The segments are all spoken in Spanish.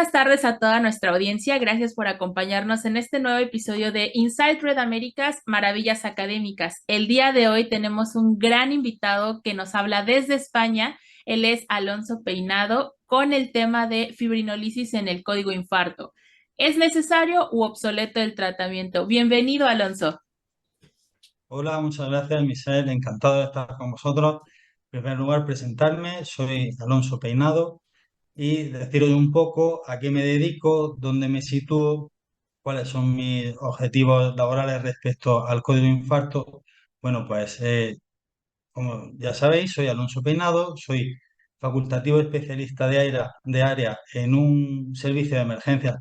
Buenas tardes a toda nuestra audiencia. Gracias por acompañarnos en este nuevo episodio de Inside Red Américas, Maravillas Académicas. El día de hoy tenemos un gran invitado que nos habla desde España. Él es Alonso Peinado con el tema de fibrinolisis en el código infarto. ¿Es necesario u obsoleto el tratamiento? Bienvenido, Alonso. Hola, muchas gracias, Misael. Encantado de estar con vosotros. En primer lugar, presentarme. Soy Alonso Peinado y deciros un poco a qué me dedico, dónde me sitúo, cuáles son mis objetivos laborales respecto al código infarto. Bueno, pues como ya sabéis, soy Alonso Peinado, soy facultativo especialista de área en un servicio de emergencias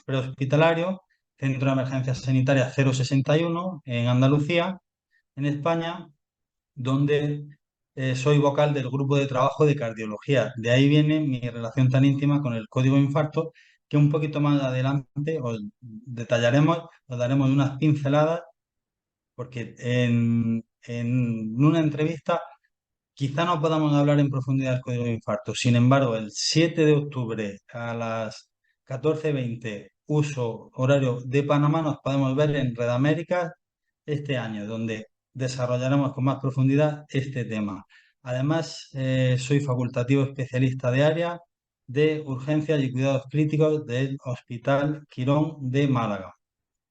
prehospitalario, Centro de Emergencias Sanitarias 061 en Andalucía, en España, donde soy vocal del grupo de trabajo de cardiología. De ahí viene mi relación tan íntima con el código infarto, que un poquito más adelante os detallaremos, os daremos unas pinceladas, porque en una entrevista quizá no podamos hablar en profundidad del código infarto. Sin embargo, el 7 de octubre a las 14:20 uso horario de Panamá, nos podemos ver en Red Américas este año, donde desarrollaremos con más profundidad este tema. Además, soy facultativo especialista de área de urgencias y cuidados críticos del Hospital Quirón de Málaga.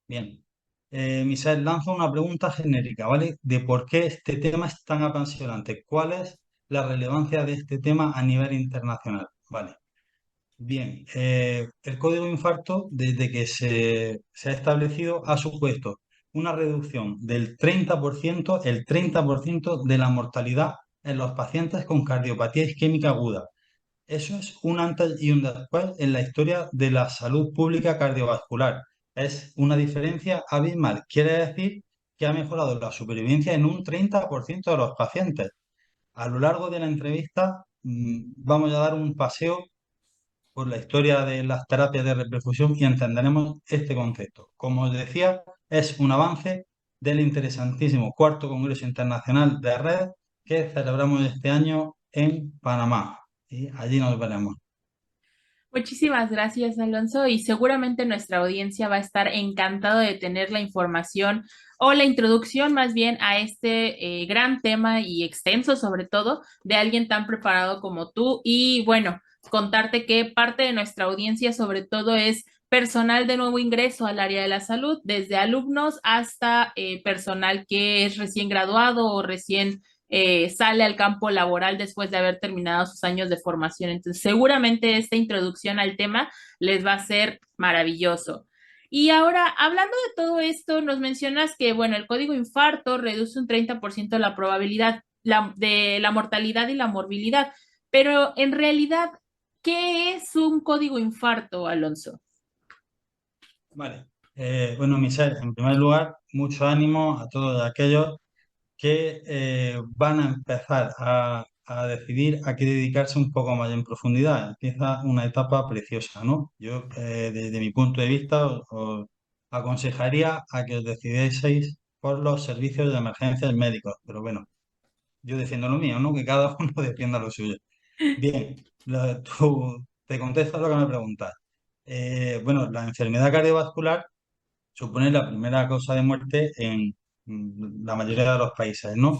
Bien, Misael, lanzo una pregunta genérica, ¿vale? De por qué este tema es tan apasionante. ¿Cuál es la relevancia de este tema a nivel internacional? Vale. Bien, el código infarto, desde que se ha establecido, ha supuesto una reducción del 30%, el 30% de la mortalidad en los pacientes con cardiopatía isquémica aguda. Eso es un antes y un después en la historia de la salud pública cardiovascular. Es una diferencia abismal. Quiere decir que ha mejorado la supervivencia en un 30% de los pacientes. A lo largo de la entrevista, vamos a dar un paseo por la historia de las terapias de reperfusión y entenderemos este concepto. Como os decía, es un avance del interesantísimo cuarto Congreso Internacional de Red que celebramos este año en Panamá. Y allí nos veremos. Muchísimas gracias, Alonso, y seguramente nuestra audiencia va a estar encantado de tener la información o la introducción más bien a este gran tema y extenso, sobre todo, de alguien tan preparado como tú. Y bueno, contarte que parte de nuestra audiencia, sobre todo, es personal de nuevo ingreso al área de la salud, desde alumnos hasta personal que es recién graduado o recién sale al campo laboral después de haber terminado sus años de formación. Entonces, seguramente esta introducción al tema les va a ser maravilloso. Y ahora, hablando de todo esto, nos mencionas que, bueno, el código infarto reduce un 30% la probabilidad de la mortalidad y la morbilidad, pero en realidad, ¿qué es un código infarto, Alonso? Vale. Bueno, Michelle, en primer lugar, mucho ánimo a todos aquellos que van a empezar a decidir a qué dedicarse un poco más en profundidad. Empieza una etapa preciosa, ¿no? Yo, desde mi punto de vista, os aconsejaría a que os decidieseis por los servicios de emergencias médicos. Pero bueno, yo defiendo lo mío, ¿no? Que cada uno defienda lo suyo. Bien, te contesto a lo que me preguntas. Bueno, la enfermedad cardiovascular supone la primera causa de muerte en la mayoría de los países, ¿no?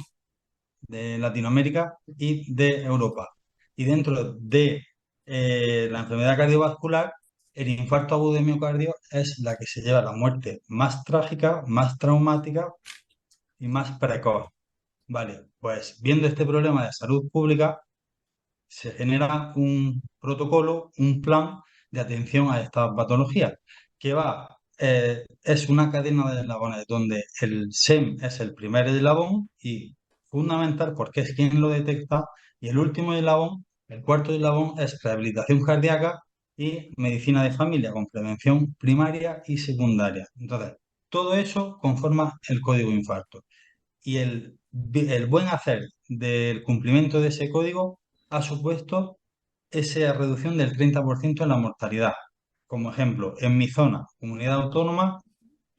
De Latinoamérica y de Europa. Y dentro de la enfermedad cardiovascular, el infarto agudo de miocardio es la que se lleva la muerte más trágica, más traumática y más precoz. Vale, pues viendo este problema de salud pública, se genera un protocolo, un plan de atención a esta patología, que es una cadena de eslabones donde el SEM es el primer eslabón y fundamental porque es quien lo detecta, y el último eslabón, el cuarto eslabón, es rehabilitación cardíaca y medicina de familia con prevención primaria y secundaria. Entonces, todo eso conforma el código infarto y el buen hacer del cumplimiento de ese código ha supuesto esa reducción del 30% en la mortalidad. Como ejemplo, en mi zona, comunidad autónoma,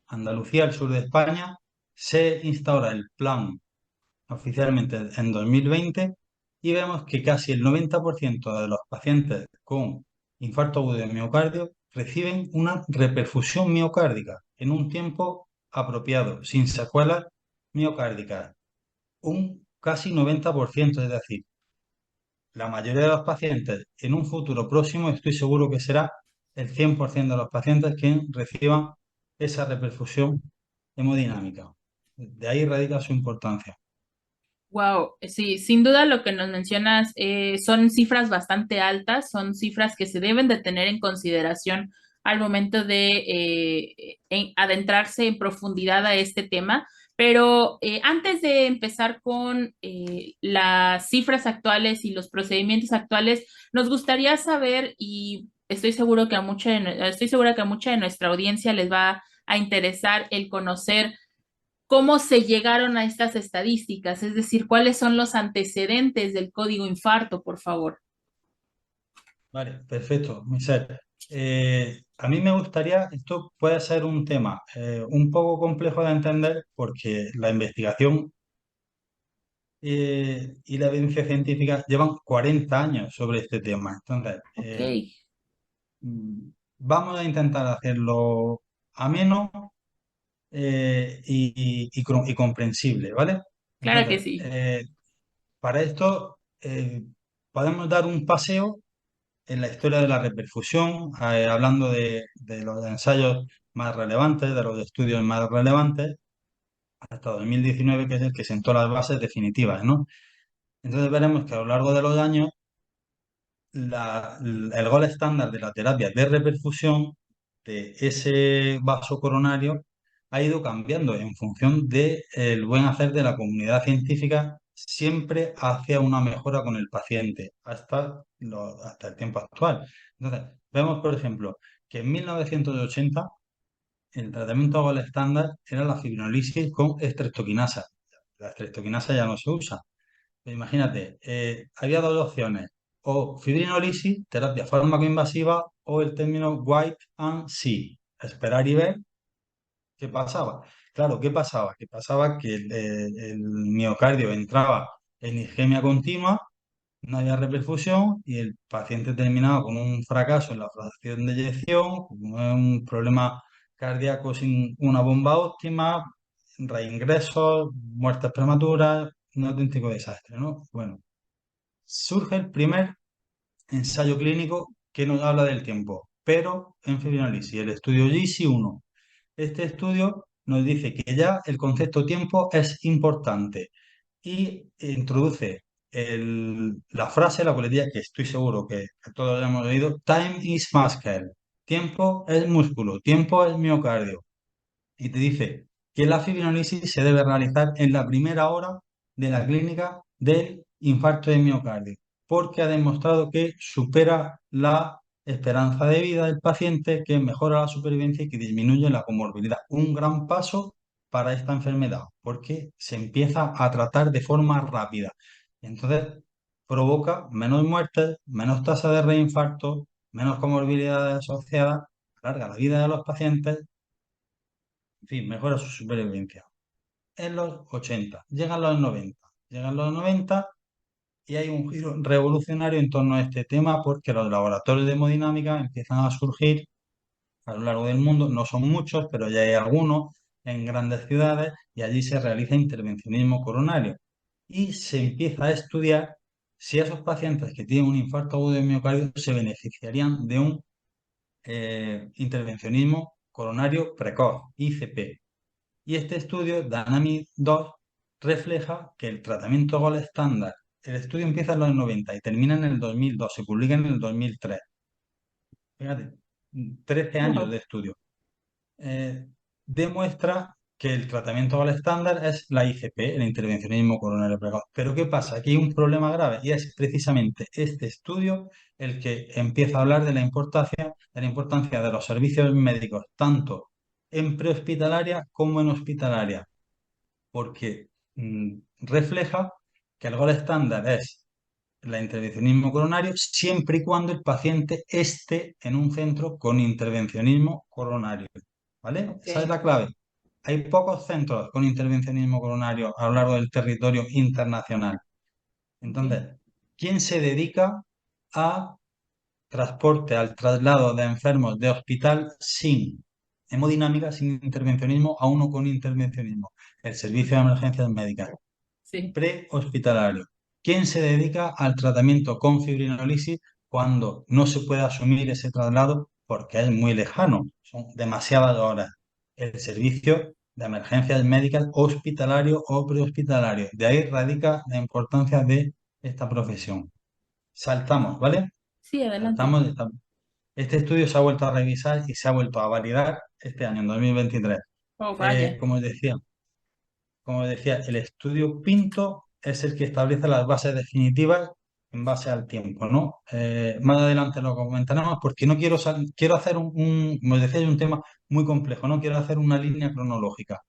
Andalucía, el sur de España, se instaura el plan oficialmente en 2020 y vemos que casi el 90% de los pacientes con infarto agudo de miocardio reciben una reperfusión miocárdica en un tiempo apropiado, sin secuelas miocárdicas, un casi 90%, es decir, la mayoría de los pacientes en un futuro próximo estoy seguro que será el 100% de los pacientes que reciban esa reperfusión hemodinámica. De ahí radica su importancia. Wow, sí, sin duda lo que nos mencionas son cifras bastante altas, son cifras que se deben de tener en consideración al momento de adentrarse en profundidad a este tema. Pero antes de empezar con las cifras actuales y los procedimientos actuales, nos gustaría saber, y estoy seguro que a estoy segura que a mucha de nuestra audiencia les va a interesar el conocer cómo se llegaron a estas estadísticas, es decir, cuáles son los antecedentes del código infarto, por favor. Vale, perfecto, Michelle. A mí me gustaría, esto puede ser un tema un poco complejo de entender porque la investigación y la evidencia científica llevan 40 años sobre este tema. Entonces, Ok, vamos a intentar hacerlo ameno y comprensible, ¿vale? claro que Entonces, sí. para esto podemos dar un paseo en la historia de la reperfusión, hablando de los ensayos más relevantes, de los estudios más relevantes, hasta 2019, que es el que sentó las bases definitivas, ¿no? Entonces veremos que a lo largo de los años el gol estándar de la terapia de reperfusión de ese vaso coronario ha ido cambiando en función del buen hacer de la comunidad científica, siempre hacia una mejora con el paciente, hasta el tiempo actual. Entonces, vemos, por ejemplo, que en 1980 el tratamiento gol estándar era la fibrinolisis con estreptoquinasa. La estreptoquinasa ya no se usa. Imagínate, había dos opciones, o fibrinolisis, terapia fármaco-invasiva, o el término wait and see, esperar y ver qué pasaba. Claro, ¿qué pasaba? Que pasaba que el miocardio entraba en isquemia continua, no había reperfusión y el paciente terminaba con un fracaso en la fracción de eyección, con un problema cardíaco sin una bomba óptima, reingresos, muertes prematuras, un auténtico desastre, ¿no? Bueno, surge el primer ensayo clínico que nos habla del tiempo, pero en fibrinolisis, el estudio GC1. Este estudio nos dice que ya el concepto tiempo es importante y introduce la frase, la coletilla que estoy seguro que todos hemos oído: Time is muscle. Tiempo es músculo, tiempo es miocardio. Y te dice que la fibrinolisis se debe realizar en la primera hora de la clínica del infarto de miocardio, porque ha demostrado que supera la esperanza de vida del paciente, que mejora la supervivencia y que disminuye la comorbilidad. Un gran paso para esta enfermedad, porque se empieza a tratar de forma rápida. Entonces, provoca menos muertes, menos tasa de reinfarto, menos comorbilidades asociadas, alarga la vida de los pacientes, en fin, mejora su supervivencia. En los 80, llegan los 90 y hay un giro revolucionario en torno a este tema porque los laboratorios de hemodinámica empiezan a surgir a lo largo del mundo, no son muchos, pero ya hay algunos en grandes ciudades y allí se realiza intervencionismo coronario y se empieza a estudiar si esos pacientes que tienen un infarto agudo de miocardio se beneficiarían de un intervencionismo coronario precoz, ICP. Y este estudio, Dynamic 2, refleja que el tratamiento Gold estándar, el estudio empieza en los 90 y termina en el 2002, se publica en el 2003. Fíjate, 13 años Wow. de estudio. eh, Demuestra que el tratamiento Gold estándar es la ICP, el intervencionismo coronario precoz. Pero ¿qué pasa? Aquí hay un problema grave y es precisamente este estudio el que empieza a hablar de la importancia de los servicios médicos, tanto en prehospitalaria como en hospitalaria, porque refleja que el gol estándar es el intervencionismo coronario siempre y cuando el paciente esté en un centro con intervencionismo coronario. ¿Vale? Ok, Esa es la clave. Hay pocos centros con intervencionismo coronario a lo largo del territorio internacional. ok. Entonces, ¿quién se dedica a transporte al traslado de enfermos de hospital sin hemodinámica, sin intervencionismo, a uno con intervencionismo. El servicio de emergencias médicas Sí, prehospitalario. ¿Quién se dedica al tratamiento con fibrinolisis cuando no se puede asumir ese traslado porque es muy lejano? Son demasiadas horas. El servicio de emergencias médicas hospitalario o prehospitalario. De ahí radica la importancia de esta profesión. Saltamos, ¿vale? sí, adelante. Saltamos. Este estudio se ha vuelto a revisar y se ha vuelto a validar este año, en 2023. Oh, Eh, vaya. como os decía, como decía, el estudio Pinto es el que establece las bases definitivas en base al tiempo, ¿no? Más adelante lo comentaremos porque no quiero, quiero hacer como os decía, hay un tema muy complejo, no quiero hacer una línea cronológica.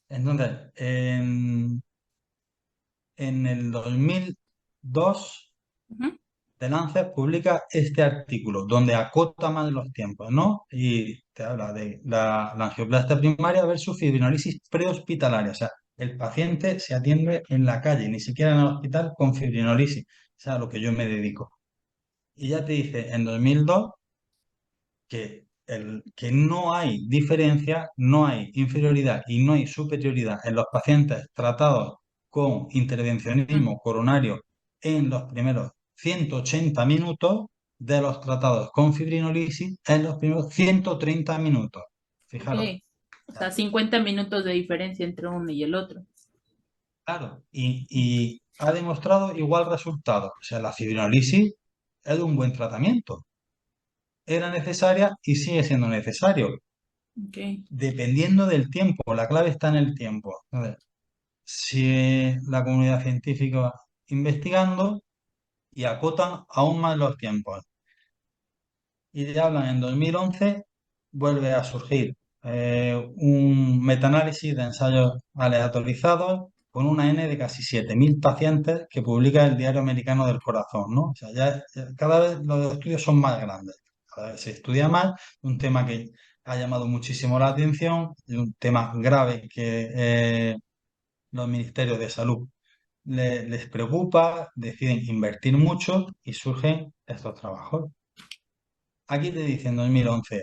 Entonces, en el 2002 Ujú. The Lancet publica este artículo donde acota más los tiempos, ¿no? Y te habla de la angioplastia primaria versus fibrinolisis prehospitalaria. O sea, el paciente se atiende en la calle, ni siquiera en el hospital con fibrinolisis. O sea, a lo que yo me dedico. Y ya te dice en 2002 que no hay diferencia, no hay inferioridad y no hay superioridad en los pacientes tratados con Mm, intervencionismo coronario en los primeros 180 minutos de los tratados con fibrinolisis en los primeros 130 minutos. ok. Fijaros, O sea, ya, 50 minutos de diferencia entre uno y el otro. claro, y ha demostrado igual resultado. O sea, la fibrinolisis es de un buen tratamiento. Era necesaria y sigue siendo necesario. Ok. Dependiendo del tiempo, la clave está en el tiempo. A ver, si la comunidad científica va investigando y acotan aún más los tiempos. Y ya hablan en 2011, vuelve a surgir un metaanálisis de ensayos aleatorizados con una N de casi 7.000 pacientes que publica el Diario Americano del Corazón, ¿no? O sea, cada vez los estudios son más grandes, cada vez se estudia más, un tema que ha llamado muchísimo la atención, y un tema grave que los ministerios de salud les preocupa, deciden invertir mucho y surgen estos trabajos. Aquí te dice en 2011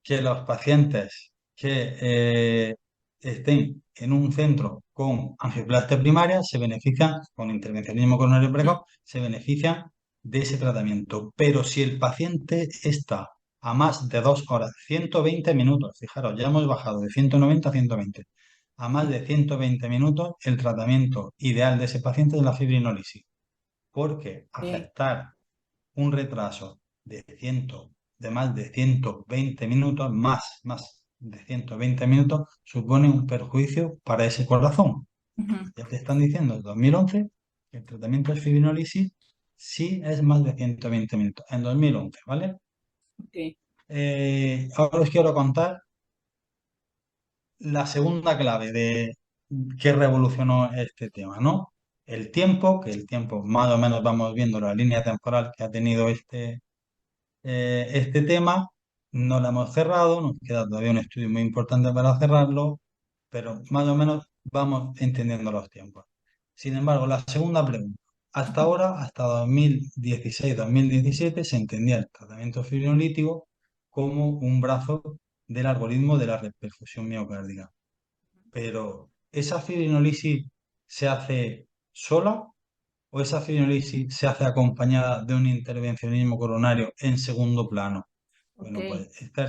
que los pacientes que estén en un centro con angioplastia primaria se benefician, con intervencionismo coronario precoz, se benefician de ese tratamiento. Pero si el paciente está a más de 2 horas, 120 minutos, fijaros, ya hemos bajado de 190 a 120, a más Sí, de 120 minutos, el tratamiento ideal de ese paciente es la fibrinolisis, porque ok. aceptar un retraso de más de 120 minutos, más de 120 minutos, supone un perjuicio para ese corazón. Ujú. Ya te están diciendo en 2011 que el tratamiento de fibrinolisis sí es más de 120 minutos, en 2011, ¿vale? Ok. Ahora os quiero contar la segunda clave de que revolucionó este tema, ¿no? El tiempo, que el tiempo más o menos vamos viendo la línea temporal que ha tenido este tema, no lo hemos cerrado, nos queda todavía un estudio muy importante para cerrarlo, pero más o menos vamos entendiendo los tiempos. Sin embargo, la segunda pregunta. Hasta ahora, hasta 2016-2017, se entendía el tratamiento fibrinolítico como un brazo del algoritmo de la reperfusión miocárdica. Pero, ¿esa fibrinolisis se hace sola o esa fibrinolisis se hace acompañada de un intervencionismo coronario en segundo plano? Ok. Bueno, pues este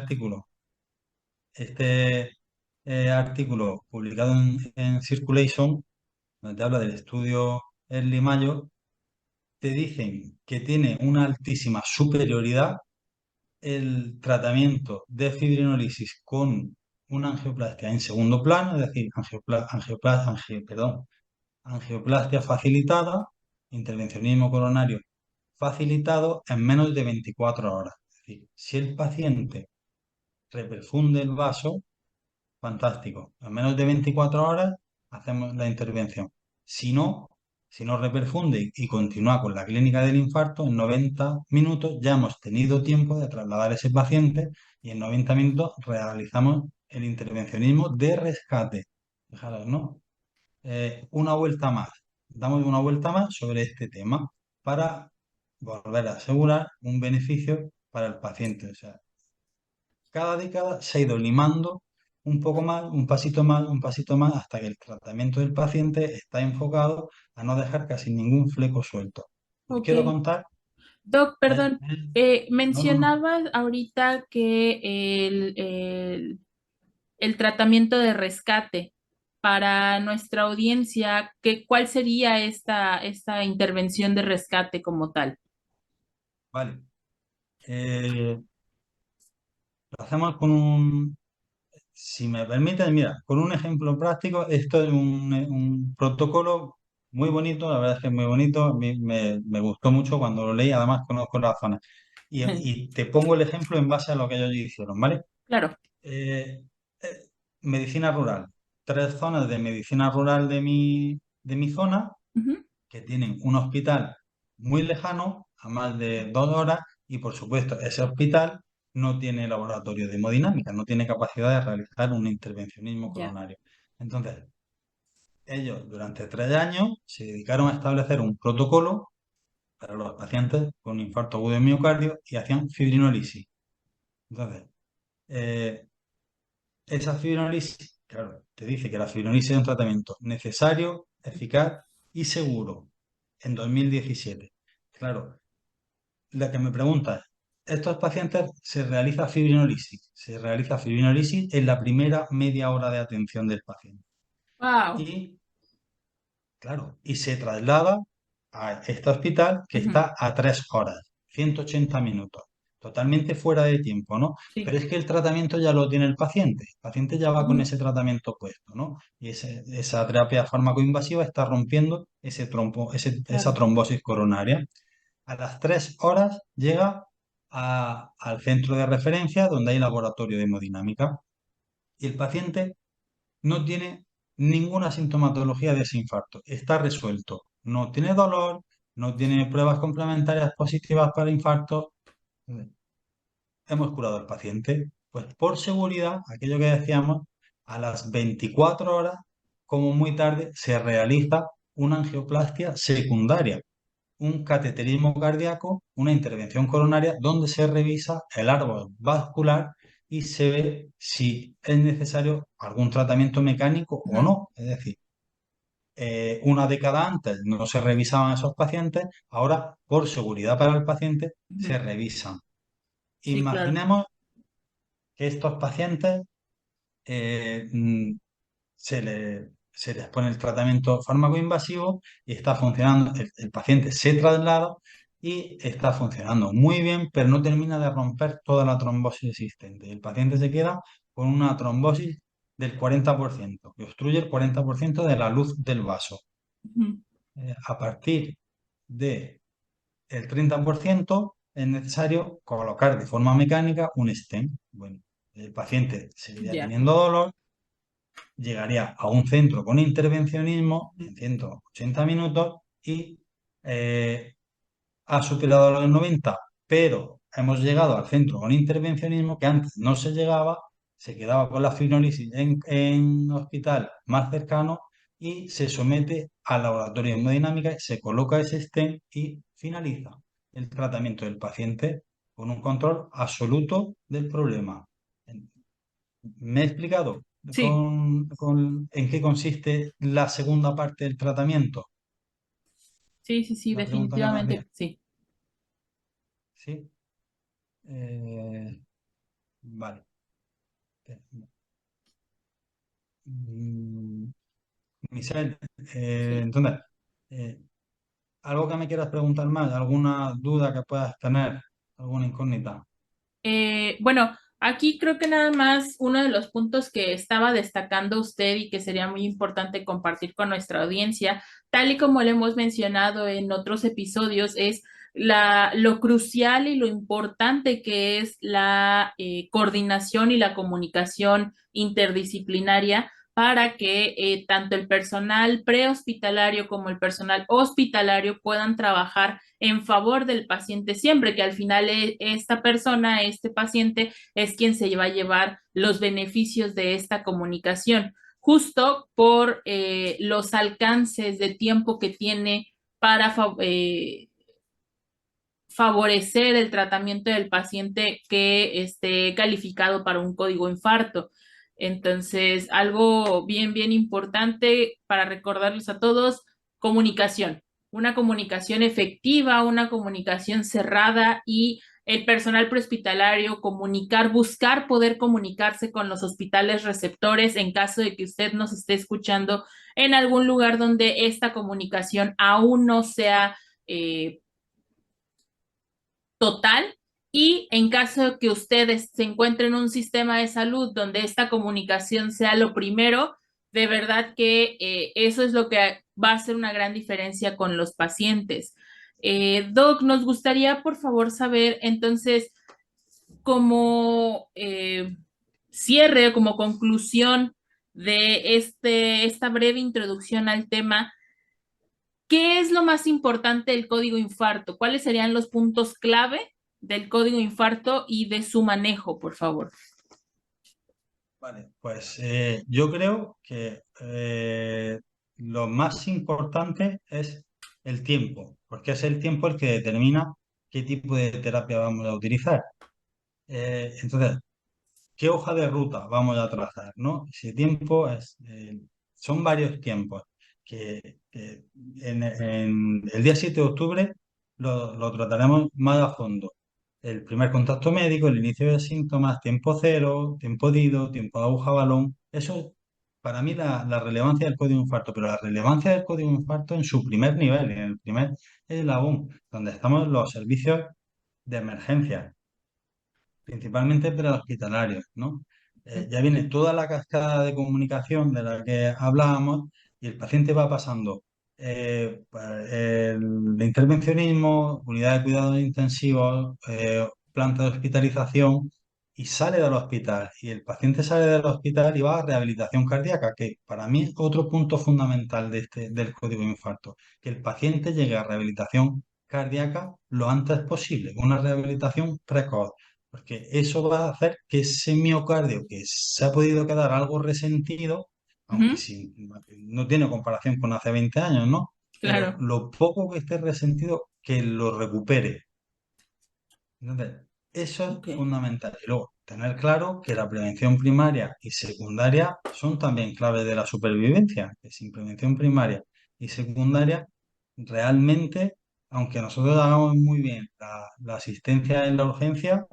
artículo publicado en Circulation, donde te habla del estudio Early Mayo, te dicen que tiene una altísima superioridad el tratamiento de fibrinolisis con una angioplastia en segundo plano, es decir, angioplastia facilitada, intervencionismo coronario facilitado en menos de 24 horas. Es decir, si el paciente reperfunde el vaso, fantástico. En menos de 24 horas hacemos la intervención. Si no, si no reperfunde y continúa con la clínica del infarto, en 90 minutos ya hemos tenido tiempo de trasladar a ese paciente y en 90 minutos realizamos el intervencionismo de rescate. Fijaros, ¿no? Una vuelta más. Damos una vuelta más sobre este tema para volver a asegurar un beneficio para el paciente. O sea, cada década se ha ido limando un poco más, un pasito más, hasta que el tratamiento del paciente está enfocado a no dejar casi ningún fleco suelto. Os Ok. quiero contar, Doc, perdón, no, no, no, mencionabas ahorita que el tratamiento de rescate para nuestra audiencia, ¿cuál sería esta intervención de rescate como tal? vale. Eh, lo hacemos con un, si me permiten, mira, con un ejemplo práctico, esto es un protocolo muy bonito, la verdad es que es muy bonito, a mí me gustó mucho cuando lo leí, además conozco la zona. Y te pongo el ejemplo en base a lo que ellos hicieron, ¿vale? Claro. Eh, eh, medicina rural. Tres zonas de medicina rural de mi zona Ujú. que tienen un hospital muy lejano, a más de 2 horas, y por supuesto ese hospital no tiene laboratorio de hemodinámica, no tiene capacidad de realizar un intervencionismo Ya. coronario. Entonces, ellos durante 3 años se dedicaron a establecer un protocolo para los pacientes con infarto agudo de miocardio y hacían fibrinolisis. Entonces, eh, esa fibrinolisis, claro, te dice que la fibrinolisis es un tratamiento necesario, eficaz y seguro en 2017. Claro, la que me pregunta es, ¿estos pacientes se realiza fibrinolisis en la primera media hora de atención del paciente. Wow. Y, claro, y se traslada a este hospital que Ujú. está a 3 horas, 180 minutos, totalmente fuera de tiempo, ¿no? Sí. Pero es que el tratamiento ya lo tiene el paciente ya va con Ujú. ese tratamiento puesto, ¿no? Y esa terapia farmacoinvasiva está rompiendo esa Claro. trombosis coronaria. A las 3 horas llega al centro de referencia donde hay laboratorio de hemodinámica y el paciente no tiene ninguna sintomatología de ese infarto. Está resuelto. No tiene dolor, no tiene pruebas complementarias positivas para infarto. Hemos curado al paciente. Pues por seguridad, aquello que decíamos, a las 24 horas, como muy tarde, se realiza una angioplastia secundaria, un cateterismo cardíaco, una intervención coronaria donde se revisa el árbol vascular y se ve si es necesario algún tratamiento mecánico o Ujú. no. Es decir, una década antes no se revisaban esos pacientes, ahora por seguridad para el paciente Ujú. se revisan. Sí, claro. Imaginemos que estos pacientes eh, mm, se les pone el tratamiento fármaco-invasivo y está funcionando, el paciente se traslada y está funcionando muy bien, pero no termina de romper toda la trombosis existente. El paciente se queda con una trombosis del 40%, que obstruye el 40% de la luz del vaso. Ujú. A partir del 30% es necesario colocar de forma mecánica un stent. Bueno, el paciente seguiría Ya. teniendo dolor, llegaría a un centro con intervencionismo Ujú. en 180 minutos y eh, ha superado los 90, pero hemos llegado al centro con intervencionismo que antes no se llegaba, se quedaba con la fibrosis en hospital más cercano y se somete al laboratorio de hemodinámica, se coloca ese stent y finaliza el tratamiento del paciente con un control absoluto del problema. ¿Me he explicado Sí, en qué consiste la segunda parte del tratamiento? sí, sí, sí, La pregunta que me hacía. definitivamente sí. ¿Sí? Eh, vale. Mm, Michelle, Sí. entonces, eh, ¿algo que me quieras preguntar más? ¿Alguna duda que puedas tener? ¿Alguna incógnita? Bueno, aquí creo que nada más uno de los puntos que estaba destacando usted y que sería muy importante compartir con nuestra audiencia, tal y como lo hemos mencionado en otros episodios, es lo crucial y lo importante que es la coordinación y la comunicación interdisciplinaria para que tanto el personal prehospitalario como el personal hospitalario puedan trabajar en favor del paciente siempre, que al final esta persona, este paciente, es quien se va a llevar los beneficios de esta comunicación, justo por los alcances de tiempo que tiene para favorecer el tratamiento del paciente que esté calificado para un código infarto. Entonces, algo bien, bien importante para recordarles a todos, comunicación, una comunicación efectiva, una comunicación cerrada y el personal prehospitalario comunicar, buscar poder comunicarse con los hospitales receptores en caso de que usted nos esté escuchando en algún lugar donde esta comunicación aún no sea total. Y en caso de que ustedes se encuentren en un sistema de salud donde esta comunicación sea lo primero, de verdad que eso es lo que va a hacer una gran diferencia con los pacientes. Doc, nos gustaría por favor saber entonces como cierre, como conclusión de esta breve introducción al tema, ¿qué es lo más importante del código infarto? ¿Cuáles serían los puntos clave del código infarto y de su manejo, por favor? Vale, pues yo creo que lo más importante es el tiempo, porque es el tiempo el que determina qué tipo de terapia vamos a utilizar. Entonces, ¿qué hoja de ruta vamos a trazar, no? Ese tiempo son varios tiempos que en el día 7 de octubre lo trataremos más a fondo. El primer contacto médico, el inicio de síntomas, tiempo cero, tiempo DIDO, tiempo de aguja balón. Eso, para mí, la relevancia del código infarto, pero la relevancia del código infarto en su primer nivel, en el primer eslabón, donde estamos los servicios de emergencia principalmente prehospitalarios, ¿no? Ya viene toda la cascada de comunicación de la que hablábamos y el paciente va pasando el intervencionismo, unidad de cuidados intensivos, planta de hospitalización y sale del hospital. Y el paciente sale del hospital y va a rehabilitación cardíaca, que para mí es otro punto fundamental del código de infarto, que el paciente llegue a rehabilitación cardíaca lo antes posible, una rehabilitación precoz porque eso va a hacer que ese miocardio que se ha podido quedar algo resentido, aunque Ujú, sí, no tiene comparación con hace 20 años, ¿no? Pero claro. lo poco que esté resentido, que lo recupere. Entonces, eso Ok. es fundamental. Y luego, tener claro que la prevención primaria y secundaria son también claves de la supervivencia, que sin prevención primaria y secundaria, realmente, aunque nosotros hagamos muy bien la asistencia en la urgencia,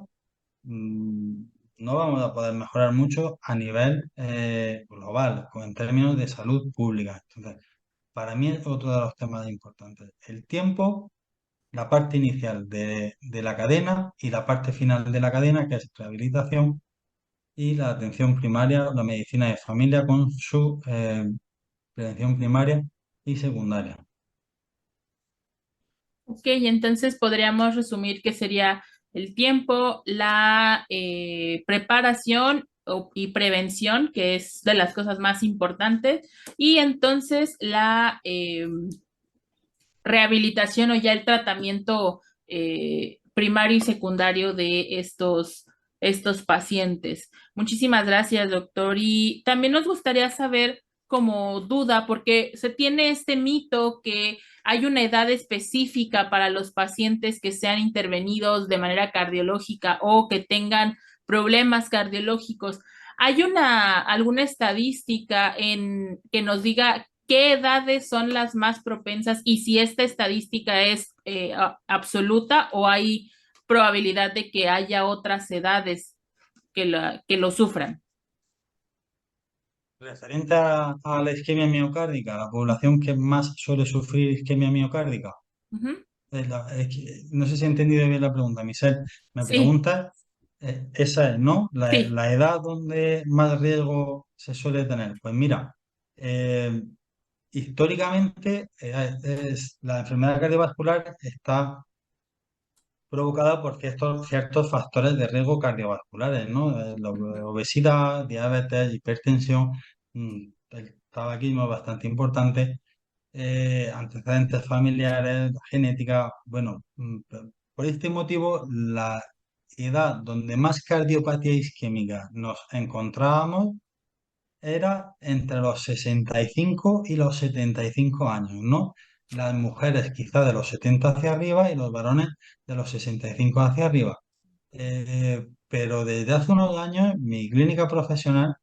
mm, no vamos a poder mejorar mucho a nivel global, en términos de salud pública. Entonces, para mí es otro de los temas importantes. El tiempo, la parte inicial de la cadena y la parte final de la cadena, que es rehabilitación y la atención primaria, la medicina de familia con su prevención primaria y secundaria. Ok, entonces podríamos resumir que sería el tiempo, la preparación y prevención, que es de las cosas más importantes, y entonces la rehabilitación o ya el tratamiento primario y secundario de estos pacientes. Muchísimas gracias, doctor. Y también nos gustaría saber como duda, porque se tiene este mito que hay una edad específica para los pacientes que sean intervenidos de manera cardiológica o que tengan problemas cardiológicos. ¿Hay alguna estadística que nos diga qué edades son las más propensas y si esta estadística es absoluta o hay probabilidad de que haya otras edades que lo sufran? Referente a la isquemia miocárdica, la población que más suele sufrir isquemia miocárdica. Ujú. Es que no sé si he entendido bien la pregunta, Michelle. Me Sí, pregunta, esa es, ¿no? sí. La edad donde más riesgo se suele tener. Pues mira, eh, históricamente la enfermedad cardiovascular está provocada por ciertos factores de riesgo cardiovasculares, ¿no? La obesidad, diabetes, hipertensión, el tabaquismo es bastante importante, antecedentes familiares, la genética. Bueno, por este motivo, la edad donde más cardiopatía isquémica nos encontrábamos era entre los 65 y los 75 años, ¿no? las mujeres quizá de los 70 hacia arriba y los varones de los 65 hacia arriba. Pero desde hace unos años mi clínica profesional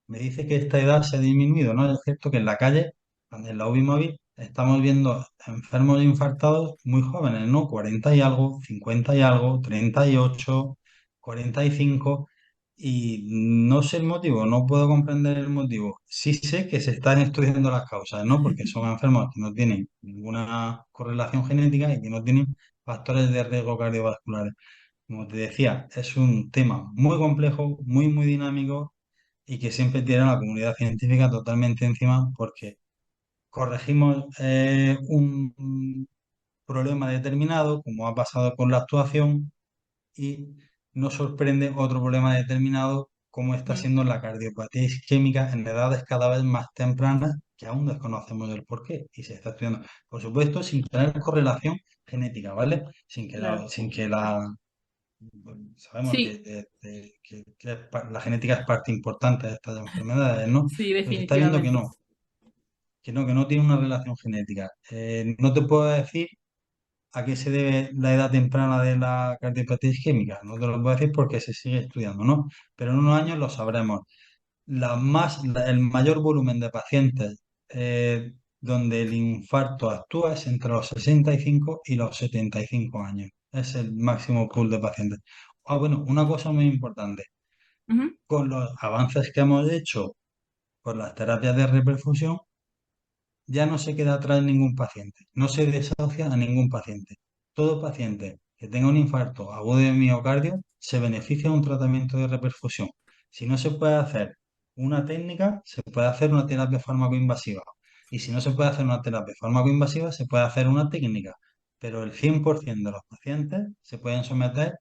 me dice que esta edad se ha disminuido, ¿no? Es cierto que en la calle, en la UBI móvil, estamos viendo enfermos infartados muy jóvenes, ¿no? 40 y algo, 50 y algo, 38, 45, y no sé el motivo, no puedo comprender el motivo. Sí sé que se están estudiando las causas, ¿no? Porque son enfermos que no tienen ninguna correlación genética y que no tienen factores de riesgo cardiovasculares. Como te decía, es un tema muy complejo, muy dinámico y que siempre tiene a la comunidad científica totalmente encima porque corregimos un problema determinado, como ha pasado con la actuación, y nos sorprende otro problema determinado, como está Ujú. siendo la cardiopatía isquémica en edades cada vez más tempranas, que aún desconocemos el porqué y se está estudiando. Por supuesto, sin tener correlación genética, ¿vale? Claro. Sin que la sabemos Sí, que la genética es parte importante de estas enfermedades, ¿no? sí, Pero se está viendo definitivamente. que no tiene una relación genética. No te puedo decir a qué se debe la edad temprana de la cardiopatía isquémica, no te lo puedo decir porque se sigue estudiando, ¿no? Pero en unos años lo sabremos. El mayor volumen de pacientes donde el infarto actúa es entre los 65 y los 75 años. Es el máximo pool de pacientes. Ah, bueno, una cosa muy importante. Ujú. Con los avances que hemos hecho con las terapias de reperfusión, ya no se queda atrás ningún paciente, no se desahucia a ningún paciente. Todo paciente que tenga un infarto agudo de miocardio se beneficia de un tratamiento de reperfusión. Si no se puede hacer una técnica, se puede hacer una terapia fármaco-invasiva. Y si no se puede hacer una terapia fármaco-invasiva, se puede hacer una técnica. Pero el 100% de los pacientes se pueden someter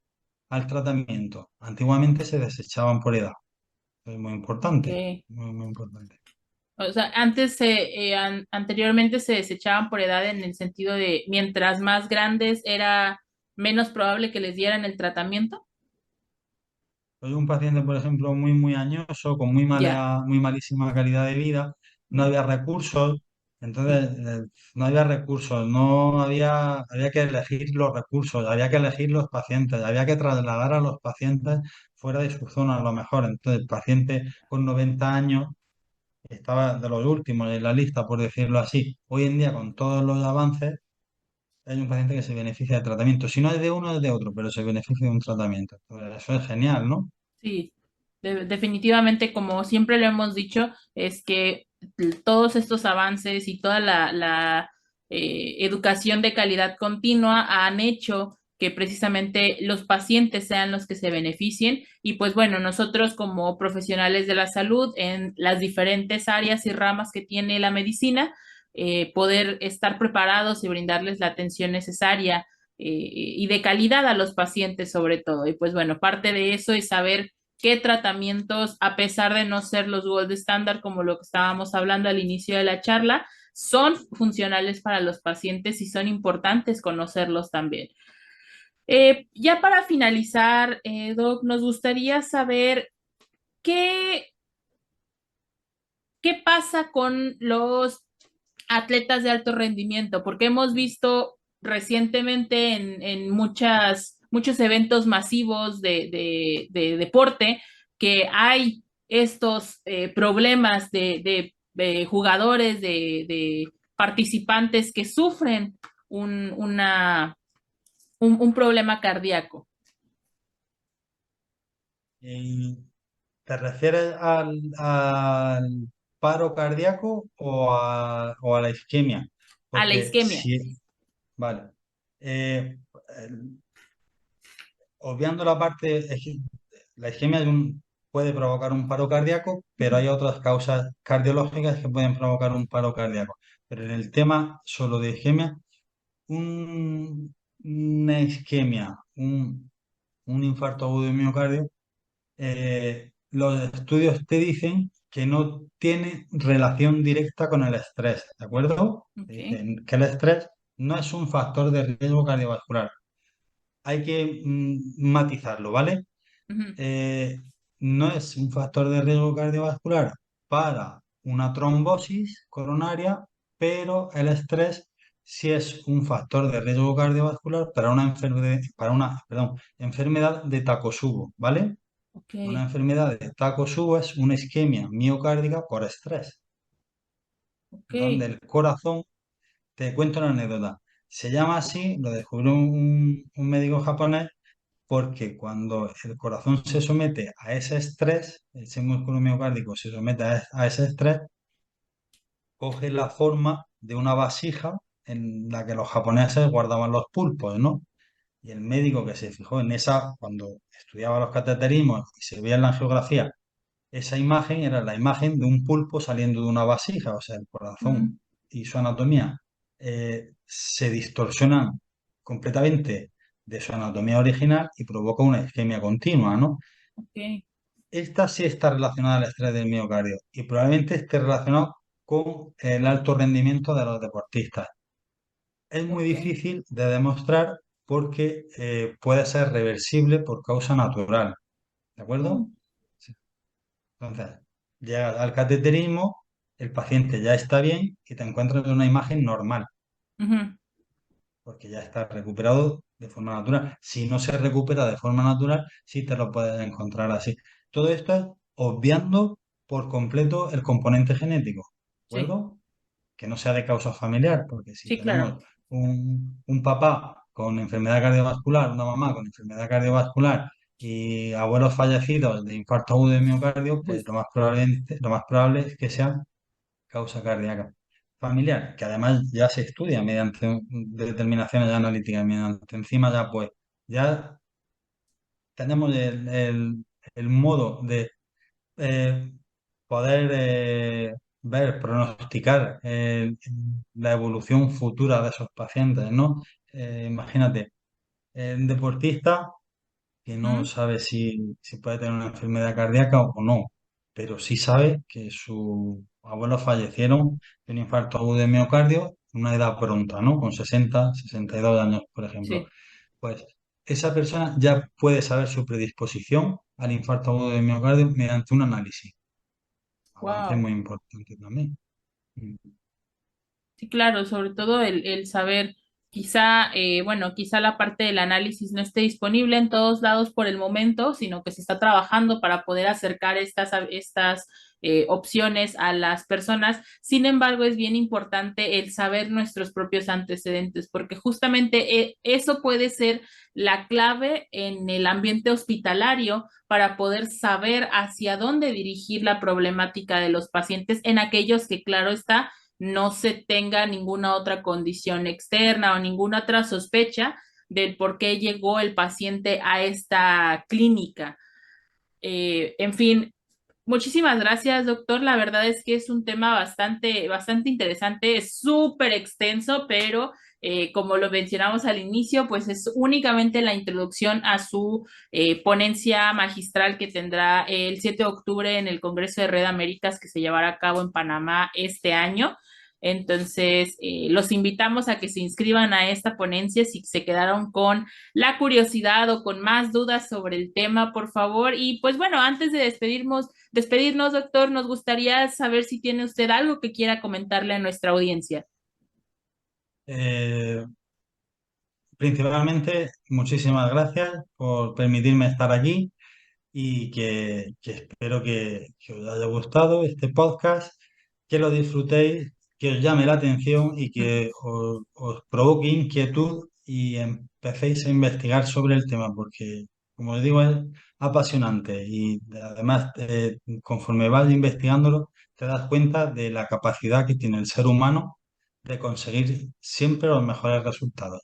al tratamiento. Antiguamente se desechaban por edad. Es muy Ok. importante, muy importante. O sea, anteriormente se desechaban por edad en el sentido de mientras más grandes era menos probable que les dieran el tratamiento. Soy un paciente, por ejemplo, muy añoso, con Ya. muy malísima calidad de vida, no Ya. había recursos, Sí, entonces no había recursos, había que elegir los recursos, había que elegir los pacientes, había que trasladar a los pacientes fuera de su zona a lo mejor. Entonces, el paciente con 90 años estaba de los últimos en la lista, por decirlo así. Hoy en día, con todos los avances, hay un paciente que se beneficia del tratamiento. Si no es de uno, es de otro, pero se beneficia de un tratamiento. Entonces, eso es genial, ¿no? sí. Definitivamente, como siempre lo hemos dicho, es que todos estos avances y toda la educación de calidad continua han hecho que precisamente los pacientes sean los que se beneficien. Y pues bueno, nosotros como profesionales de la salud en las diferentes áreas y ramas que tiene la medicina, poder estar preparados y brindarles la atención necesaria y de calidad a los pacientes sobre todo. Y pues bueno, parte de eso es saber qué tratamientos, a pesar de no ser los gold standard como lo que estábamos hablando al inicio de la charla, son funcionales para los pacientes y son importantes conocerlos también. Ya para finalizar, Doc, nos gustaría saber qué, qué pasa con los atletas de alto rendimiento, porque hemos visto recientemente en muchos eventos masivos de deporte que hay estos problemas de jugadores, de participantes que sufren un, una, un problema cardíaco. Eh, ¿Te refieres al paro cardíaco o a la isquemia? A la Porque isquemia. si, vale, eh, el- obviando la parte, la isquemia puede provocar un paro cardíaco, pero hay otras causas cardiológicas que pueden provocar un paro cardíaco. Pero en el tema solo de isquemia, una isquemia, un infarto agudo de miocardio, los estudios te dicen que no tiene relación directa con el estrés, ¿de acuerdo? Te Okay. dicen que el estrés no es un factor de riesgo cardiovascular. Hay que matizarlo, ¿vale? Ujú. Eh, no es un factor de riesgo cardiovascular para una trombosis coronaria, pero el estrés si es un factor de riesgo cardiovascular para una enfermedad de Takotsubo, ¿vale? Ok, Una enfermedad de Takotsubo es una isquemia miocárdica por estrés, ok. donde el corazón, te cuento una anécdota, se llama así, lo descubrió un médico japonés, porque cuando el corazón se somete a ese estrés, ese músculo miocárdico se somete a ese estrés, coge la forma de una vasija en la que los japoneses guardaban los pulpos, ¿no? Y el médico que se fijó en esa, cuando estudiaba los cateterismos y se veía en la geografía, esa imagen era la imagen de un pulpo saliendo de una vasija, o sea, el corazón Ujú, y su anatomía se distorsionan completamente de su anatomía original y provoca una isquemia continua, ¿no? ok. Esta sí está relacionada al estrés del miocardio y probablemente esté relacionado con el alto rendimiento de los deportistas. Es muy Ok. difícil de demostrar porque puede ser reversible por causa natural, ¿de acuerdo? Mm, Sí. Entonces, llega al cateterismo, el paciente ya está bien y te encuentras en una imagen normal, ujú, porque ya está recuperado de forma natural. Si no se recupera de forma natural, sí te lo puedes encontrar así. Todo esto es obviando por completo el componente genético, ¿de sí, acuerdo? Que no sea de causa familiar, porque si sí, claro. tenemos un papá con enfermedad cardiovascular, una mamá con enfermedad cardiovascular y abuelos fallecidos de infarto agudo de miocardio, pues lo más probable es que sea causa cardíaca familiar, que además ya se estudia mediante determinaciones analíticas, mediante enzimas ya pues ya tenemos el modo de eh, poder ver, pronosticar la evolución futura de esos pacientes, ¿no? Imagínate, un deportista que no Ujú, sabe si puede tener una enfermedad cardíaca o no, pero sí sabe que sus abuelos fallecieron de un infarto agudo de miocardio en una edad pronta, ¿no? Con 62 años, por ejemplo. sí, Pues esa persona ya puede saber su predisposición al infarto agudo de miocardio mediante un análisis. Avance wow. muy importante también. Mm. Sí, claro, sobre todo el saber, quizá, bueno, quizá la parte del análisis no esté disponible en todos lados por el momento, sino que se está trabajando para poder acercar estas opciones a las personas. Sin embargo, es bien importante el saber nuestros propios antecedentes, porque justamente eso puede ser la clave en el ambiente hospitalario para poder saber hacia dónde dirigir la problemática de los pacientes en aquellos que, claro está, no se tenga ninguna otra condición externa o ninguna otra sospecha del por qué llegó el paciente a esta clínica. En fin, muchísimas gracias, doctor. La verdad es que es un tema bastante interesante, es súper extenso, pero como lo mencionamos al inicio, pues es únicamente la introducción a su ponencia magistral que tendrá el 7 de octubre en el Congreso de Red Américas que se llevará a cabo en Panamá este año. Entonces, los invitamos a que se inscriban a esta ponencia si se quedaron con la curiosidad o con más dudas sobre el tema, por favor. Y pues bueno, antes de despedirnos, doctor, nos gustaría saber si tiene usted algo que quiera comentarle a nuestra audiencia. Eh, Principalmente, muchísimas gracias por permitirme estar aquí y que espero que os haya gustado este podcast, que lo disfrutéis, que os llame la atención y que os provoque inquietud y empecéis a investigar sobre el tema, porque, como os digo, es apasionante y además, conforme vas investigándolo, te das cuenta de la capacidad que tiene el ser humano de conseguir siempre los mejores resultados.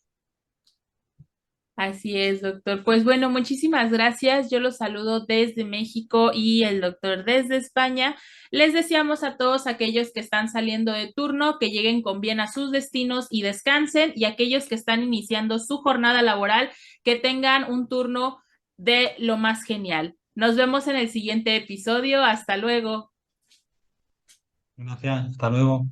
Así es, doctor. Pues bueno, muchísimas gracias. Yo los saludo desde México y el doctor desde España. Les deseamos a todos aquellos que están saliendo de turno que lleguen con bien a sus destinos y descansen, y aquellos que están iniciando su jornada laboral que tengan un turno de lo más genial. Nos vemos en el siguiente episodio. Hasta luego. Gracias, hasta luego.